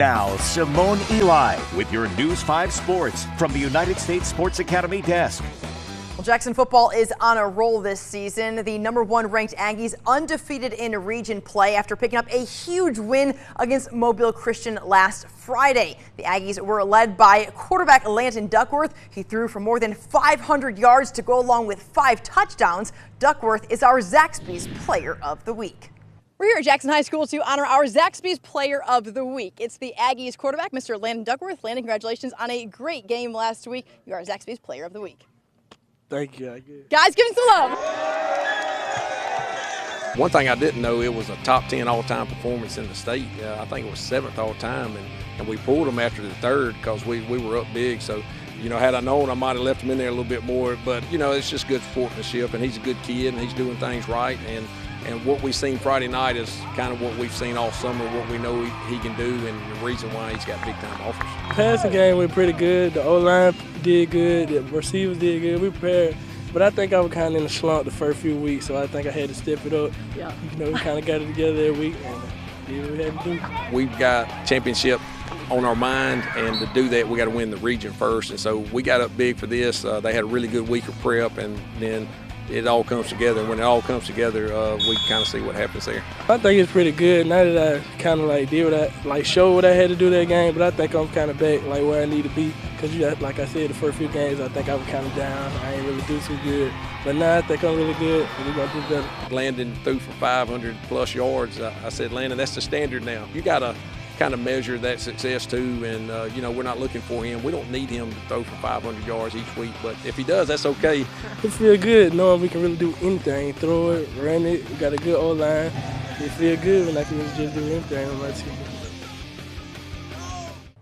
Now, Simone Eli with your News 5 Sports from the United States Sports Academy desk. Well, Jackson football is on a roll this season. The #1 ranked Aggies undefeated in region play after picking up a huge win against Mobile Christian last Friday. The Aggies were led by quarterback Landon Duckworth. He threw for more than 500 yards to go along with 5 touchdowns. Duckworth is our Zaxby's Player of the Week. We're here at Jackson High School to honor our Zaxby's Player of the Week. It's the Aggies quarterback, Mr. Landon Duckworth. Landon, congratulations on a great game last week. You are Zaxby's Player of the Week. Thank you. Guys, give him some love. One thing I didn't know, it was a top 10 all-time performance in the state. I think it was 7th all-time, and we pulled them after the 3rd because we were up big. So, had I known, I might have left him in there a little bit more. But, it's just good sportsmanship, and he's a good kid, and he's doing things right. And what we've seen Friday night is kind of what we've seen all summer, what we know he can do, and the reason why he's got big-time offers. Passing game went pretty good. The O-line did good. The receivers did good. We prepared. But I think I was kind of in a slump the first few weeks, so I think I had to step it up. Yeah. We kind of got it together every week, and did what we had to do. We've got championship on our mind, and to do that, we got to win the region first. And so we got up big for this. They had a really good week of prep, and then it all comes together. And when it all comes together, we kind of see what happens there. I think it's pretty good now that I kind of did what I showed what I had to do that game. But I think I'm kind of back where I need to be. Because like I said, the first few games I think I was kind of down. I ain't really do too good. But now I think I'm really good, and we're gonna do better. Landon threw for 500+ yards. I said, Landon, that's the standard now. You got to kind of measure that success too, and we're not looking for him. We don't need him to throw for 500 yards each week, but if he does, that's okay. It feels good knowing we can really do anything. Throw it, run it. We got a good O-line. It feels good when I can really just do anything on my team.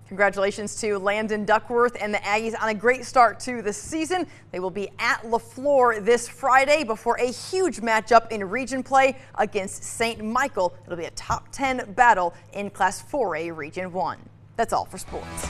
Congratulations to Landon Duckworth and the Aggies on a great start to the season. They will be at LaFleur this Friday before a huge matchup in region play against St. Michael. It'll be a top 10 battle in Class 4A Region 1. That's all for sports.